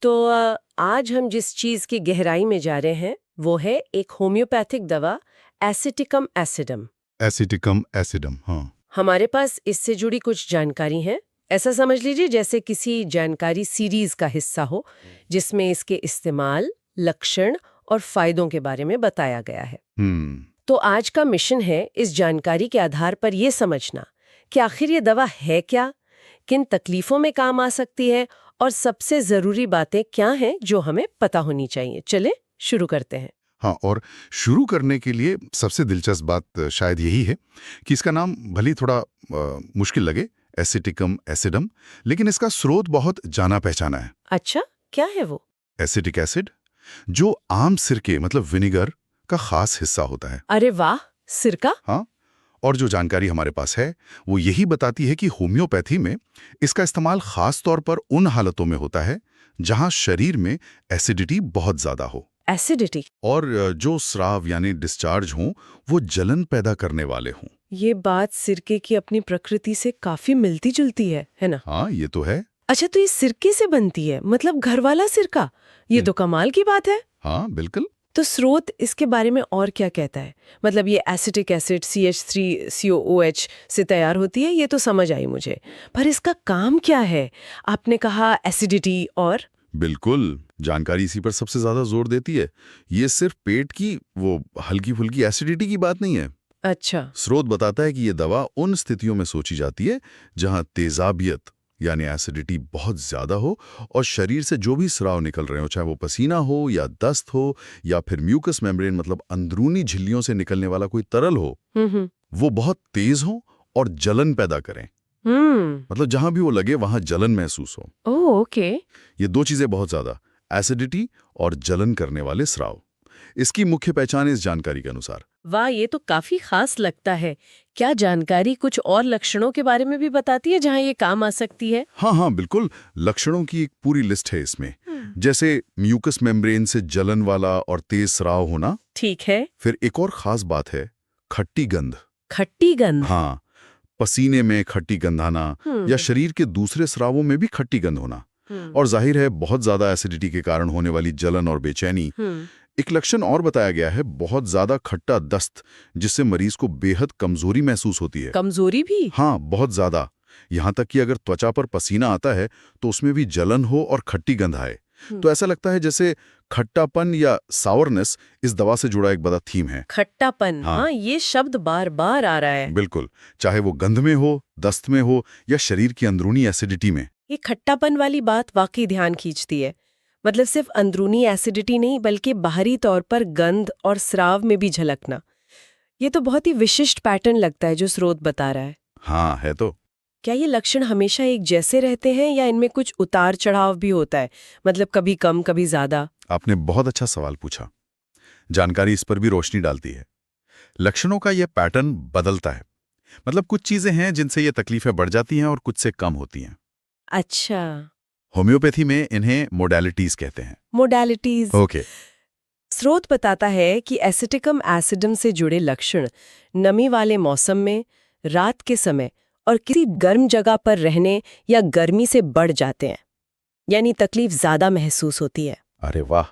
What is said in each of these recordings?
तो आज हम जिस चीज की गहराई में जा रहे हैं वो है एक होम्योपैथिक दवा एसिटिकम एसिडम। एसिटिकम एसिडम, हाँ। हमारे पास इससे जुड़ी कुछ जानकारी है। ऐसा समझ लीजिए जैसे किसी जानकारी सीरीज का हिस्सा हो जिसमें इसके इस्तेमाल, लक्षण और फायदों के बारे में बताया गया है। हम्म। तो आज का मिशन है इस जानकारी के आधार पर यह समझना कि आखिर ये दवा है क्या, किन तकलीफों में काम आ सकती है और सबसे जरूरी बातें क्या हैं जो हमें पता होनी चाहिए। चले शुरू करते हैं। हाँ, और शुरू करने के लिए सबसे दिलचस्प बात शायद यही है कि इसका नाम भले ही थोड़ा मुश्किल लगे, एसिटिकम एसिडम, लेकिन इसका स्रोत बहुत जाना पहचाना है। अच्छा, क्या है वो? एसिटिक एसिड, जो आम सिरके मतलब विनेगर का खास हिस्सा होता है। अरे वाह, सिरका? हाँ, और जो जानकारी हमारे पास है वो यही बताती है कि होम्योपैथी में इसका इस्तेमाल खास तौर पर उन हालतों में होता है जहां शरीर में एसिडिटी बहुत ज्यादा हो एसिडिटी? और जो स्राव यानी डिस्चार्ज हों वो जलन पैदा करने वाले हों। ये बात सिरके की अपनी प्रकृति से काफी मिलती जुलती है ना? हाँ, ये तो है। अच्छा, तो ये सिरके से बनती है, मतलब घर वाला सिरका? ये तो कमाल की बात है। हाँ, बिल्कुल। तो स्रोत इसके बारे में और क्या कहता है? मतलब ये एसिटिक एसिड CH3COOH से तैयार होती है, ये तो समझ आई मुझे, पर इसका काम क्या है? आपने कहा एसिडिटी और बिल्कुल, जानकारी इसी पर सबसे ज्यादा जोर देती है। ये सिर्फ पेट की वो हल्की फुल्की एसिडिटी की बात नहीं है। अच्छा। स्रोत बताता है कि ये दवा उन स्थितियों में सोची जाती है जहां तेजाबियत यानी एसिडिटी बहुत ज्यादा हो और शरीर से जो भी स्राव निकल रहे हो, चाहे वो पसीना हो या दस्त हो या फिर म्यूकस मेम्ब्रेन मतलब अंदरूनी झिल्लियों से निकलने वाला कोई तरल हो, वो बहुत तेज हो और जलन पैदा करें। मतलब जहां भी वो लगे वहां जलन महसूस हो। ओह, ओके। ये दो चीजें बहुत ज्यादा, एसिडिटी और जलन करने वाले स्राव, इसकी मुख्य पहचान इस जानकारी के अनुसार। वाह, ये तो काफी खास लगता है। क्या जानकारी कुछ और लक्षणों के बारे में भी बताती है जहां ये काम आ सकती है? हाँ हाँ, बिल्कुल। लक्षणों की एक पूरी लिस्ट है इसमें। जैसे म्यूकस मेम्ब्रेन से जलन वाला और तेज स्राव होना। ठीक है। फिर एक और खास बात है, खट्टी गंध। खट्टी गंध? हाँ, पसीने में खट्टी गंध आना या शरीर के दूसरे स्रावों में भी खट्टी गंध होना। और जाहिर है बहुत ज्यादा एसिडिटी के कारण होने वाली जलन और बेचैनी। एक लक्षण और बताया गया है, बहुत ज्यादा खट्टा दस्त, जिससे मरीज को बेहद कमजोरी महसूस होती है। कमजोरी भी? हाँ, बहुत ज्यादा। यहाँ तक कि अगर त्वचा पर पसीना आता है तो उसमें भी जलन हो और खट्टी गंध आए। तो ऐसा लगता है जैसे खट्टापन या सावरनेस इस दवा से जुड़ा एक बड़ा थीम है। खट्टापन? हाँ। हाँ, ये शब्द बार बार आ रहा है। बिल्कुल, चाहे वो गंध में हो, दस्त में हो या शरीर की अंदरूनी एसिडिटी में। ये खट्टापन वाली बात वाकई ध्यान खींचती है। मतलब सिर्फ अंदरूनी एसिडिटी नहीं बल्कि बाहरी तौर पर गंध और स्राव में भी झलकना। ये तो बहुत ही विशिष्ट पैटर्न लगता है जो स्रोत बता रहा है। हाँ, है तो। क्या ये लक्षण हमेशा एक जैसे रहते हैं या इनमें कुछ उतार चढ़ाव भी होता है? मतलब कभी कम कभी ज्यादा? आपने बहुत अच्छा सवाल पूछा। जानकारी इस पर भी रोशनी डालती है। लक्षणों का यह पैटर्न बदलता है। मतलब कुछ चीजें हैं जिनसे ये तकलीफें बढ़ जाती हैं और कुछ से कम होती हैं। अच्छा। होम्योपैथी में इन्हें मोडालिटीज कहते हैं। मोडालिटीज? ओके। स्रोत बताता है कि एसिटिकम एसिडम से जुड़े लक्षण नमी वाले मौसम में, रात के समय और किसी गर्म जगह पर रहने या गर्मी से बढ़ जाते हैं, यानी तकलीफ ज्यादा महसूस होती है। अरे वाह!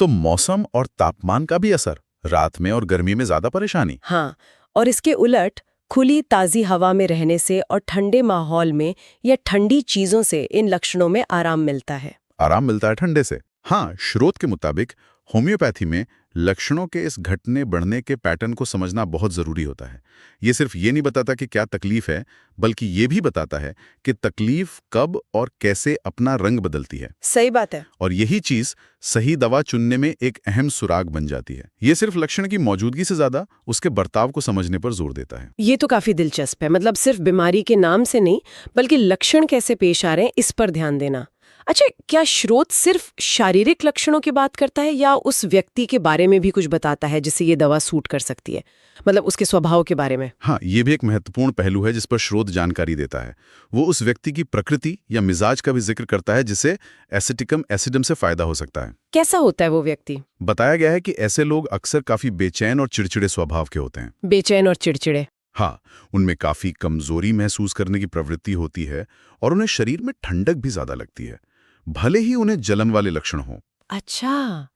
तो मौसम और तापमान का भी असर, रात में और गर्मी में ज्यादा परेशानी। हाँ, और इसके उलट खुली ताज़ी हवा में रहने से और ठंडे माहौल में या ठंडी चीज़ों से इन लक्षणों में आराम मिलता है। आराम मिलता है ठंडे से। हाँ, स्रोत के मुताबिक होम्योपैथी में लक्षणों के इस घटने बढ़ने के पैटर्न को समझना बहुत जरूरी होता है। ये सिर्फ ये नहीं बताता कि क्या तकलीफ है, बल्कि ये भी बताता है कि तकलीफ कब और कैसे अपना रंग बदलती है। सही बात है। और यही चीज सही दवा चुनने में एक अहम सुराग बन जाती है। ये सिर्फ लक्षण की मौजूदगी से ज्यादा उसके बर्ताव को समझने पर जोर देता है। ये तो काफी दिलचस्प है। मतलब सिर्फ बीमारी के नाम से नहीं बल्कि लक्षण कैसे पेश आ रहे हैं इस पर ध्यान देना। अच्छा, क्या स्रोत सिर्फ शारीरिक लक्षणों की बात करता है या उस व्यक्ति के बारे में भी कुछ बताता है जिसे ये दवा सूट कर सकती है? मतलब उसके स्वभाव के बारे में? हाँ, ये भी एक महत्वपूर्ण पहलू है जिस पर स्रोत जानकारी देता है। वो उस व्यक्ति की प्रकृति या मिजाज का भी जिक्र करता है जिसे एसिटिकम एसिडम से फायदा हो सकता है। कैसा होता है वो व्यक्ति? बताया गया है कि ऐसे लोग अक्सर काफी बेचैन और चिड़चिड़े स्वभाव के होते हैं। बेचैन और चिड़चिड़े? हाँ, उनमें काफी कमजोरी महसूस करने की प्रवृत्ति होती है और उन्हें शरीर में ठंडक भी ज्यादा लगती है। भले ही उन्हें जलन वाले लक्षण हों। अच्छा,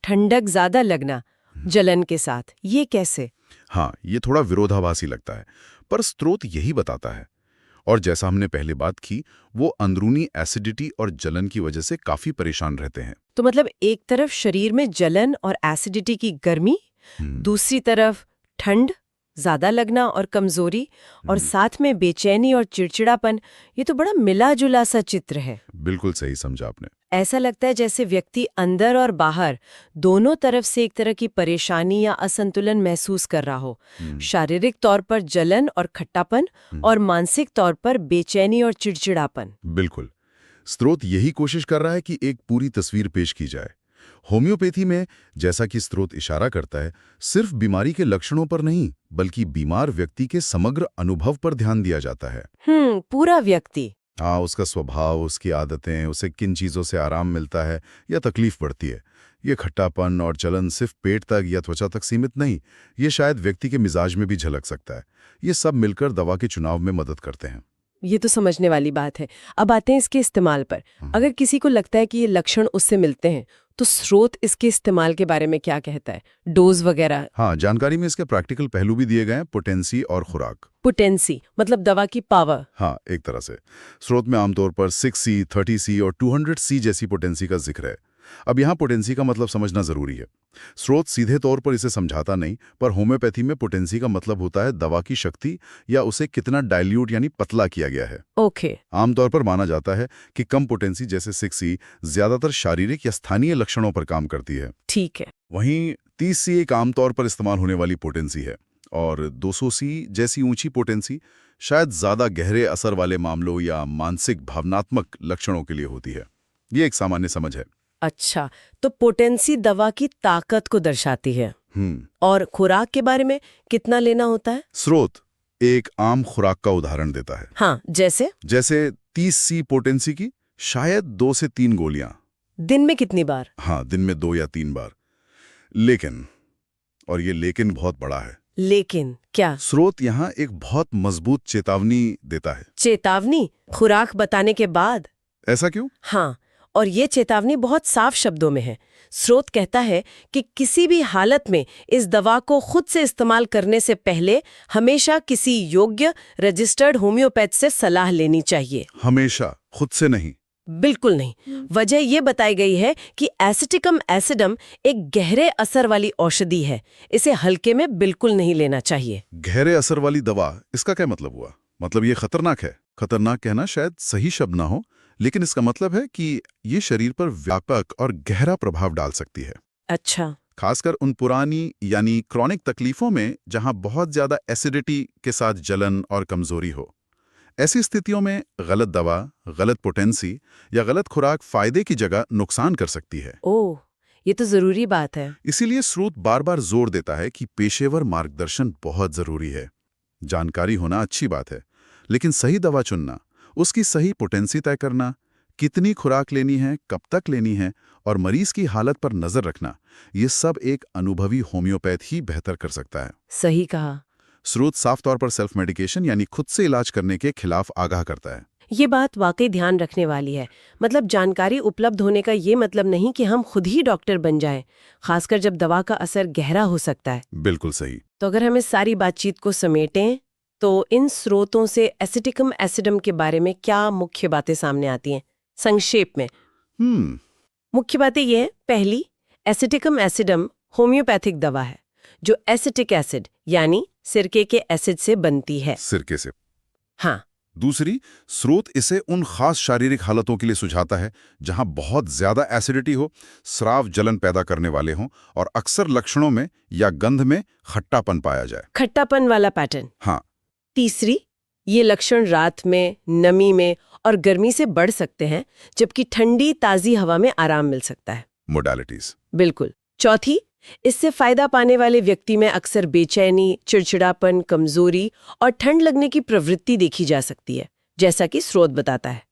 ठंडक ज्यादा लगना जलन के साथ, ये कैसे? हाँ, ये थोड़ा विरोधाभासी लगता है, पर स्रोत यही बताता है। और जैसा हमने पहले बात की, वो अंदरूनी एसिडिटी और जलन की वजह से काफी परेशान रहते हैं। तो मतलब एक तरफ शरीर में जलन और एसिडिटी की गर्मी, दूसरी तरफ ठंड, ज्यादा लगना और कमजोरी, और साथ में बेचैनी और चिड़चिड़ापन। ये तो बड़ा मिला जुला सा चित्र है। बिल्कुल सही समझा आपने। ऐसा लगता है जैसे व्यक्ति अंदर और बाहर दोनों तरफ से एक तरह की परेशानी या असंतुलन महसूस कर रहा हो। शारीरिक तौर पर जलन और खट्टापन, और मानसिक तौर पर बेचैनी और चिड़चिड़ापन। बिल्कुल। स्रोत यही कोशिश कर रहा है कि एक पूरी तस्वीर पेश की जाए। होम्योपैथी में, जैसा कि स्रोत इशारा करता है, सिर्फ बीमारी के लक्षणों पर नहीं, बल्कि बीमार व्यक्ति के समग्र अनुभव पर ध्यान दिया जाता है। पूरा व्यक्ति। हाँ, उसका स्वभाव, उसकी आदतें, उसे किन चीज़ों से आराम मिलता है या तकलीफ पड़ती है। ये खट्टापन और जलन सिर्फ पेट तक या त्वचा तक सीमित नहीं, ये शायद व्यक्ति के मिजाज में भी झलक सकता है। ये सब मिलकर दवा के चुनाव में मदद करते हैं। ये तो समझने वाली बात है। अब आते हैं इसके इस्तेमाल पर। अगर किसी को लगता है कि ये लक्षण उससे मिलते हैं, तो स्रोत इसके इस्तेमाल के बारे में क्या कहता है? डोज वगैरह? हाँ, जानकारी में इसके प्रैक्टिकल पहलू भी दिए गए हैं, पोटेंसी और खुराक। पोटेंसी मतलब दवा की पावर? हाँ, एक तरह से। स्रोत में आमतौर पर 6C, 30C और 200C जैसी पोटेंसी का जिक्र है। अब यहाँ पोटेंसी का मतलब समझना जरूरी है। स्रोत सीधे तौर पर इसे समझाता नहीं, पर होम्योपैथी में पोटेंसी का मतलब होता है दवा की शक्ति या उसे कितना डाइल्यूट यानी पतला किया गया है। ओके। आमतौर पर माना जाता है कि कम पोटेंसी जैसे 6C ज्यादातर शारीरिक या स्थानीय लक्षणों पर काम करती है। ठीक है। वहीं 30C एक आमतौर पर इस्तेमाल होने वाली पोटेंसी है, और 200C जैसी ऊंची पोटेंसी शायद ज्यादा गहरे असर वाले मामलों या मानसिक भावनात्मक लक्षणों के लिए होती है। ये एक सामान्य समझ है। अच्छा, तो पोटेंसी दवा की ताकत को दर्शाती है। और खुराक के बारे में कितना लेना होता है? स्रोत एक आम खुराक का उदाहरण देता है। हाँ, जैसे 30C पोटेंसी की शायद 2 से 3 गोलियां। दिन में कितनी बार? हाँ, दिन में 2 या 3 बार। लेकिन, और ये लेकिन बहुत बड़ा है। लेकिन क्या? स्रोत यहाँ एक बहुत मजबूत चेतावनी देता है। चेतावनी? खुराक बताने के बाद? ऐसा क्यों? हाँ, और ये चेतावनी बहुत साफ शब्दों में है। स्रोत कहता है कि किसी भी हालत में इस दवा को खुद से इस्तेमाल करने से पहले हमेशा किसी योग्य रजिस्टर्ड होम्योपैथ से सलाह लेनी चाहिए। हमेशा? खुद से नहीं? बिल्कुल नहीं। वजह ये बताई गई है कि एसिटिकम एसिडम एक गहरे असर वाली औषधि है। इसे हल्के में बिल्कुल नहीं लेना चाहिए। गहरे असर वाली दवा, इसका क्या मतलब हुआ? मतलब ये खतरनाक है? खतरनाक कहना शायद सही शब्द ना हो, लेकिन इसका मतलब है कि ये शरीर पर व्यापक और गहरा प्रभाव डाल सकती है। अच्छा। खासकर उन पुरानी यानी क्रॉनिक तकलीफों में जहां बहुत ज्यादा एसिडिटी के साथ जलन और कमजोरी हो। ऐसी स्थितियों में गलत दवा, गलत पोटेंसी या गलत खुराक फायदे की जगह नुकसान कर सकती है। ओह, ये तो जरूरी बात है। इसीलिए स्रोत बार बार जोर देता है कि पेशेवर मार्गदर्शन बहुत जरूरी है। जानकारी होना अच्छी बात है, लेकिन सही दवा चुनना, उसकी सही पोटेंसी तय करना, कितनी खुराक लेनी है, कब तक लेनी है, और मरीज की हालत पर नजर रखना, ये सब एक अनुभवी होम्योपैथ ही बेहतर कर सकता है। सही कहा। स्रोत साफ तौर पर सेल्फ मेडिकेशन यानी खुद से इलाज करने के खिलाफ आगाह करता है। ये बात वाकई ध्यान रखने वाली है। मतलब जानकारी उपलब्ध होने का ये मतलब नहीं कि हम खुद ही डॉक्टर बन जाएं, खासकर जब दवा का असर गहरा हो सकता है। बिल्कुल सही। तो अगर हम इस सारी बातचीत को समेटें, तो इन स्रोतों से एसिटिकम एसिडम के बारे में क्या मुख्य बातें सामने आती हैं संक्षेप में? मुख्य बातें ये हैं। पहली, एसिटिकम एसिडम होम्योपैथिक दवा है जो एसिटिक एसिड यानी सिरके के एसिड से बनती है। सिरके से? हाँ। दूसरी, स्रोत इसे उन खास शारीरिक हालतों के लिए सुझाता है जहां बहुत ज्यादा एसिडिटी हो, स्राव जलन पैदा करने वाले हों, और अक्सर लक्षणों में या गंध में खट्टापन पाया जाए। खट्टापन वाला पैटर्न? हाँ। तीसरी, ये लक्षण रात में, नमी में और गर्मी से बढ़ सकते हैं, जबकि ठंडी ताजी हवा में आराम मिल सकता है। मोडालिटीज? बिल्कुल। चौथी, इससे फायदा पाने वाले व्यक्ति में अक्सर बेचैनी, चिड़चिड़ापन, कमजोरी और ठंड लगने की प्रवृत्ति देखी जा सकती है, जैसा कि स्रोत बताता है।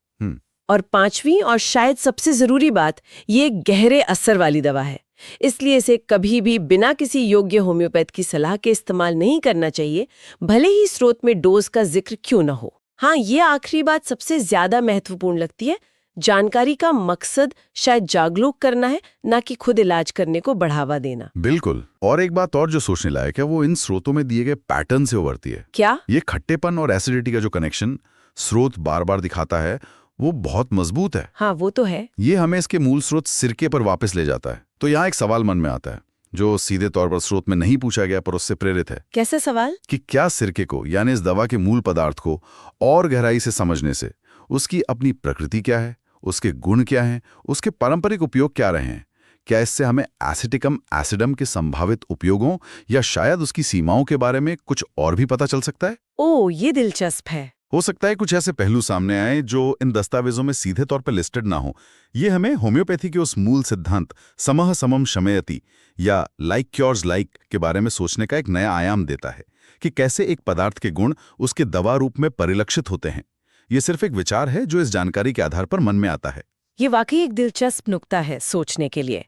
और पांचवी और शायद सबसे जरूरी बात, ये गहरे असर वाली दवा है, इसलिए इसे कभी भी बिना किसी योग्य होम्योपैथ की सलाह के इस्तेमाल नहीं करना चाहिए, भले ही स्रोत में डोज का जिक्र क्यों न हो। हाँ, ये आखिरी बात सबसे ज्यादा महत्वपूर्ण लगती है। जानकारी का मकसद शायद जागरूक करना है, ना कि खुद इलाज करने को बढ़ावा देना। बिल्कुल। और एक बात और जो सोचने लायक है वो इन स्रोतों में दिए गए पैटर्न से उभरती है। क्या? ये खट्टेपन और एसिडिटी का जो कनेक्शन स्रोत बार बार दिखाता है वो बहुत मजबूत है। हाँ, वो तो है। ये हमें इसके मूल स्रोत सिरके पर वापस ले जाता है। तो यहाँ एक सवाल मन में आता है जो सीधे तौर पर स्रोत में नहीं पूछा गया पर उससे प्रेरित है। कैसे सवाल? कि क्या सिरके को यानी इस दवा के मूल पदार्थ को और गहराई से समझने से उसकी अपनी प्रकृति क्या है, उसके गुण क्या हैं, उसके पारंपरिक उपयोग क्या रहे हैं, क्या इससे हमें एसिटिकम एसिडम के संभावित उपयोगों या शायद उसकी सीमाओं के बारे में कुछ और भी पता चल सकता है? ओह, ये दिलचस्प है। हो सकता है कुछ ऐसे पहलू सामने आए जो इन दस्तावेजों में सीधे तौर पर लिस्टेड ना हो। ये हमें होम्योपैथी के उस मूल सिद्धांत समः समम शमयति या लाइक क्योर्स लाइक के बारे में सोचने का एक नया आयाम देता है कि कैसे एक पदार्थ के गुण उसके दवा रूप में परिलक्षित होते हैं। ये सिर्फ एक विचार है जो इस जानकारी के आधार पर मन में आता है। ये वाकई एक दिलचस्प नुक्ता है सोचने के लिए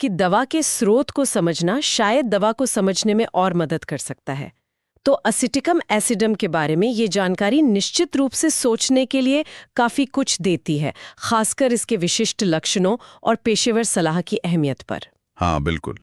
कि दवा के स्रोत को समझना शायद दवा को समझने में और मदद कर सकता है। तो एसिटिकम एसिडम के बारे में ये जानकारी निश्चित रूप से सोचने के लिए काफी कुछ देती है, खासकर इसके विशिष्ट लक्षणों और पेशेवर सलाह की अहमियत पर। हाँ, बिल्कुल।